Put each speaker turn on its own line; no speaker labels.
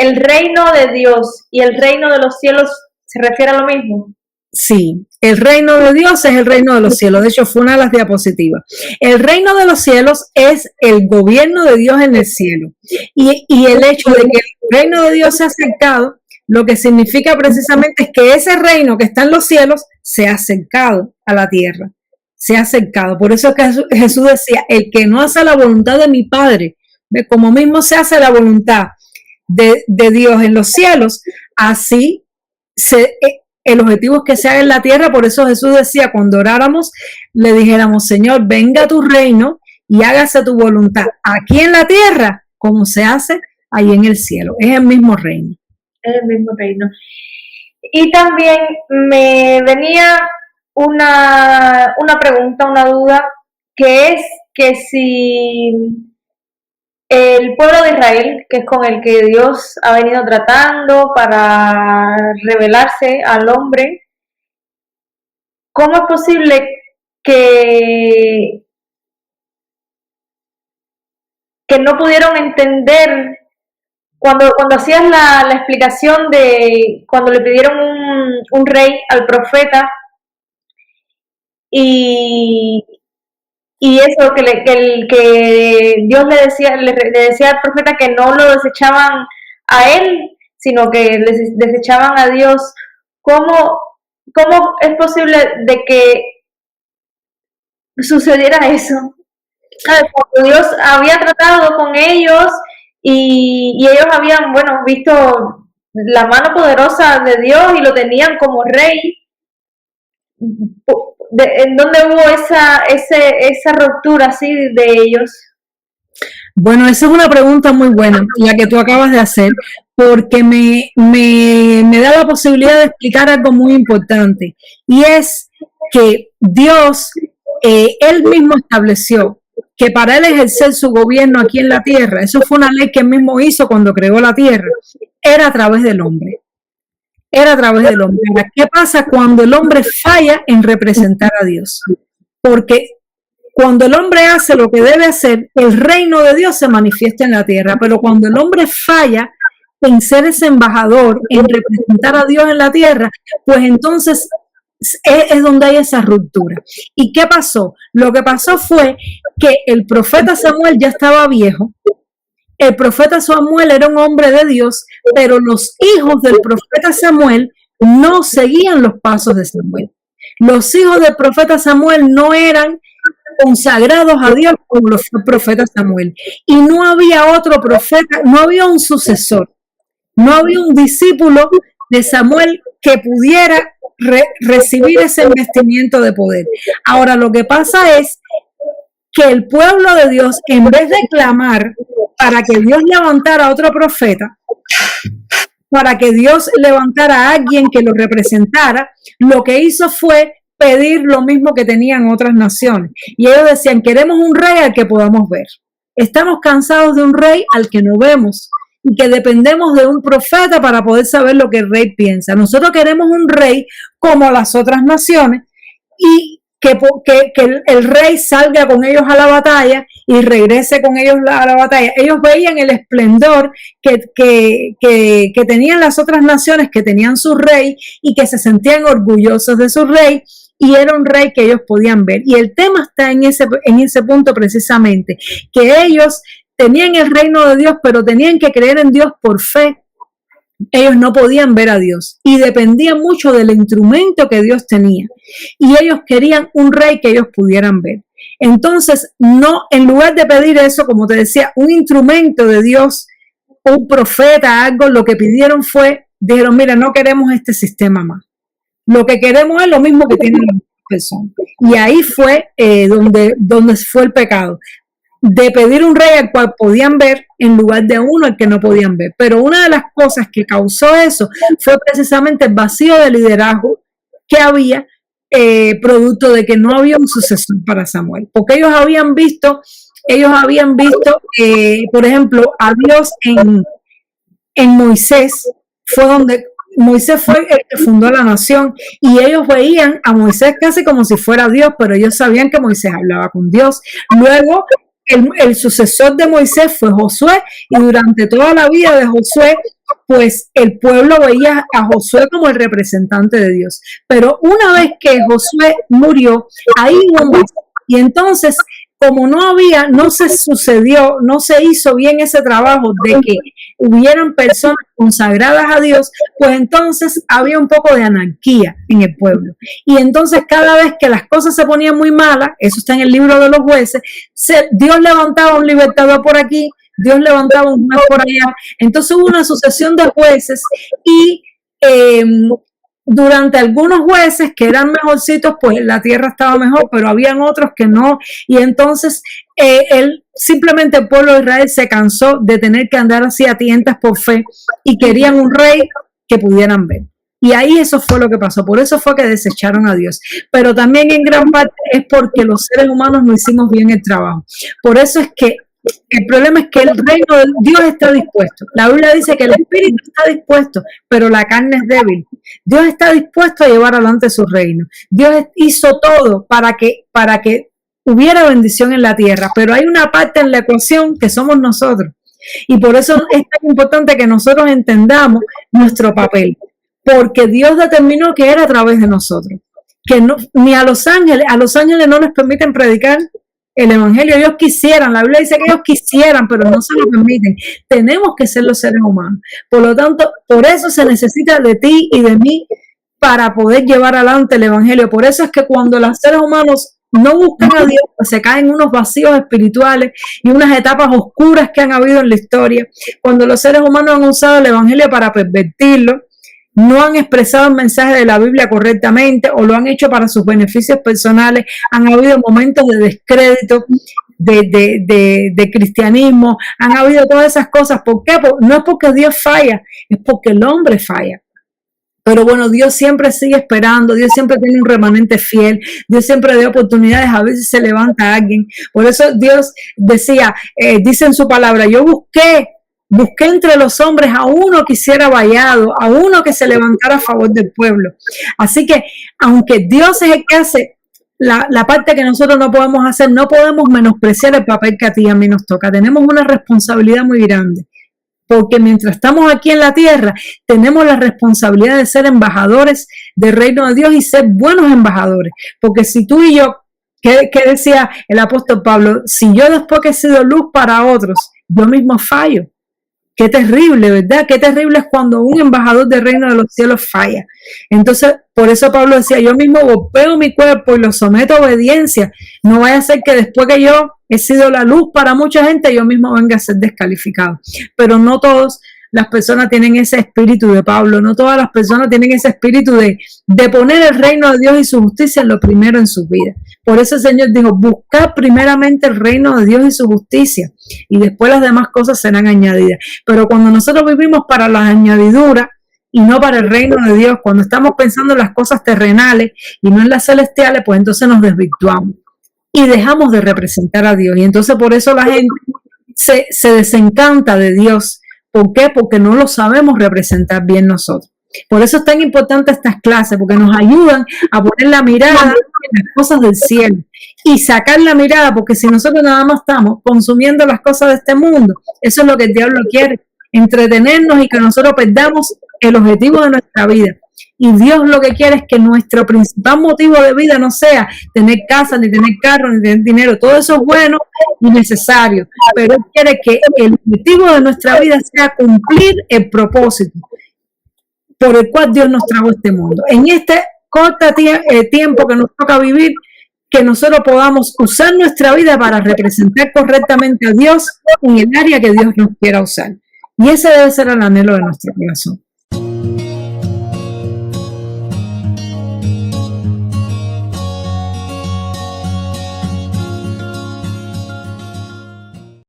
el reino de Dios y el reino de los cielos se refiere a lo mismo.
Sí, el reino de Dios es el reino de los cielos. De hecho, fue una de las diapositivas. El reino de los cielos es el gobierno de Dios en el cielo. Y el hecho de que el reino de Dios se ha acercado, lo que significa precisamente es que ese reino que está en los cielos se ha acercado a la tierra. Se ha acercado. Por eso es que Jesús decía, el que no hace la voluntad de mi Padre, como mismo se hace la voluntad de Dios en los cielos, así el objetivo es que se haga en la tierra. Por eso Jesús decía, cuando oráramos, le dijéramos, Señor, venga tu reino y hágase tu voluntad aquí en la tierra, como se hace ahí en el cielo. Es el mismo reino.
Es el mismo reino. Y también me venía una pregunta, una duda, que es que si el pueblo de Israel, que es con el que Dios ha venido tratando para revelarse al hombre, ¿cómo es posible que no pudieron entender cuando hacías la explicación de cuando le pidieron un rey al profeta y eso, que Dios le decía al profeta que no lo desechaban a él, sino que desechaban a Dios? ¿Cómo es posible de que sucediera eso? ¿Sabes? Cuando Dios había tratado con ellos y ellos habían, visto la mano poderosa de Dios y lo tenían como rey. ¿En dónde hubo esa ruptura así de ellos?
Bueno, esa es una pregunta muy buena, la que tú acabas de hacer, porque me da la posibilidad de explicar algo muy importante, y es que Dios, Él mismo estableció que para Él ejercer su gobierno aquí en la tierra, eso fue una ley que Él mismo hizo cuando creó la tierra, era a través del hombre. Era a través del hombre. ¿Qué pasa cuando el hombre falla en representar a Dios? Porque cuando el hombre hace lo que debe hacer, el reino de Dios se manifiesta en la tierra, pero cuando el hombre falla en ser ese embajador, en representar a Dios en la tierra, pues entonces es donde hay esa ruptura. ¿Y qué pasó? Lo que pasó fue que el profeta Samuel ya estaba viejo. El profeta Samuel era un hombre de Dios, pero los hijos del profeta Samuel no seguían los pasos de Samuel. Los hijos del profeta Samuel no eran consagrados a Dios como lo fue el profeta Samuel. Y no había otro profeta, no había un sucesor, no había un discípulo de Samuel que pudiera recibir ese investimiento de poder. Ahora, lo que pasa es que el pueblo de Dios, en vez de clamar para que Dios levantara a otro profeta, para que Dios levantara a alguien que lo representara, lo que hizo fue pedir lo mismo que tenían otras naciones. Y ellos decían, queremos un rey al que podamos ver. Estamos cansados de un rey al que no vemos y que dependemos de un profeta para poder saber lo que el rey piensa. Nosotros queremos un rey como las otras naciones y que el rey salga con ellos a la batalla y regrese con ellos a la batalla. Ellos veían el esplendor que tenían las otras naciones, que tenían su rey y que se sentían orgullosos de su rey, y era un rey que ellos podían ver. Y el tema está en ese punto precisamente, que ellos tenían el reino de Dios, pero tenían que creer en Dios por fe. Ellos no podían ver a Dios y dependían mucho del instrumento que Dios tenía, y ellos querían un rey que ellos pudieran ver. Entonces, no, en lugar de pedir eso, como te decía, un instrumento de Dios, un profeta, algo, lo que pidieron fue, dijeron, mira, no queremos este sistema más, lo que queremos es lo mismo que tienen las personas. Y ahí fue donde fue el pecado, de pedir un rey al cual podían ver en lugar de uno al que no podían ver. Pero una de las cosas que causó eso fue precisamente el vacío de liderazgo que había, producto de que no había un sucesor para Samuel, porque ellos habían visto, por ejemplo, a Dios en Moisés. Moisés fue el que fundó la nación, y ellos veían a Moisés casi como si fuera Dios, pero ellos sabían que Moisés hablaba con Dios. Luego el sucesor de Moisés fue Josué, y durante toda la vida de Josué pues el pueblo veía a Josué como el representante de Dios. Pero una vez que Josué murió, ahí hubo un vacío. Y entonces, como no se sucedió, no se hizo bien ese trabajo de que hubieran personas consagradas a Dios, pues entonces había un poco de anarquía en el pueblo. Y entonces cada vez que las cosas se ponían muy malas, eso está en el libro de los jueces, Dios levantaba un libertador por aquí, Dios levantaba un juez por allá. Entonces hubo una sucesión de jueces y durante algunos jueces que eran mejorcitos, pues la tierra estaba mejor, pero habían otros que no. Y entonces simplemente el pueblo de Israel se cansó de tener que andar así a tientas por fe y querían un rey que pudieran ver. Y ahí eso fue lo que pasó. Por eso fue que desecharon a Dios. Pero también en gran parte es porque los seres humanos no hicimos bien el trabajo. Por eso es que el problema es que el reino de Dios está dispuesto. La Biblia dice que el espíritu está dispuesto, pero la carne es débil. Dios está dispuesto a llevar adelante su reino. Dios hizo todo para que hubiera bendición en la tierra, pero hay una parte en la ecuación que somos nosotros. Y por eso es tan importante que nosotros entendamos nuestro papel, porque Dios determinó que era a través de nosotros. Que no, ni a los ángeles no les permiten predicar el evangelio. Ellos quisieran, la Biblia dice que ellos quisieran, pero no se lo permiten. Tenemos que ser los seres humanos. Por lo tanto, por eso se necesita de ti y de mí para poder llevar adelante el evangelio. Por eso es que cuando los seres humanos no buscan a Dios, pues se caen unos vacíos espirituales y unas etapas oscuras que han habido en la historia. Cuando los seres humanos han usado el evangelio para pervertirlo, no han expresado el mensaje de la Biblia correctamente o lo han hecho para sus beneficios personales, han habido momentos de descrédito de cristianismo, han habido todas esas cosas. ¿Por qué? No es porque Dios falla, es porque el hombre falla. Pero bueno, Dios siempre sigue esperando, Dios siempre tiene un remanente fiel, Dios siempre da oportunidades, a veces se levanta alguien. Por eso Dios decía, dice en su palabra, yo busqué entre los hombres a uno que hiciera vallado, a uno que se levantara a favor del pueblo. Así que, aunque Dios es el que hace la parte que nosotros no podemos hacer, no podemos menospreciar el papel que a ti y a mí nos toca. Tenemos una responsabilidad muy grande, porque mientras estamos aquí en la tierra, tenemos la responsabilidad de ser embajadores del reino de Dios y ser buenos embajadores. Porque si tú y yo, ¿qué decía el apóstol Pablo? Si yo después que he sido luz para otros, yo mismo fallo. Qué terrible, ¿verdad? Qué terrible es cuando un embajador del reino de los cielos falla. Entonces, por eso Pablo decía, yo mismo golpeo mi cuerpo y lo someto a obediencia. No vaya a ser que después que yo he sido la luz para mucha gente, yo mismo venga a ser descalificado. Pero no todas las personas tienen ese espíritu de Pablo, no todas las personas tienen ese espíritu de poner el reino de Dios y su justicia en lo primero en sus vidas. Por eso el Señor dijo, buscad primeramente el reino de Dios y su justicia, y después las demás cosas serán añadidas. Pero cuando nosotros vivimos para las añadiduras y no para el reino de Dios, cuando estamos pensando en las cosas terrenales y no en las celestiales, pues entonces nos desvirtuamos y dejamos de representar a Dios. Y entonces por eso la gente se desencanta de Dios. ¿Por qué? Porque no lo sabemos representar bien nosotros. Por eso es tan importante estas clases, porque nos ayudan a poner la mirada en las cosas del cielo y sacar la mirada, porque si nosotros nada más estamos consumiendo las cosas de este mundo, eso es lo que el diablo quiere, entretenernos y que nosotros perdamos el objetivo de nuestra vida. Y Dios lo que quiere es que nuestro principal motivo de vida no sea tener casa, ni tener carro, ni tener dinero. Todo eso es bueno y necesario, pero Él quiere que el objetivo de nuestra vida sea cumplir el propósito por el cual Dios nos trajo a este mundo. En este corto tiempo que nos toca vivir, que nosotros podamos usar nuestra vida para representar correctamente a Dios en el área que Dios nos quiera usar. Y ese debe ser el anhelo de nuestro corazón.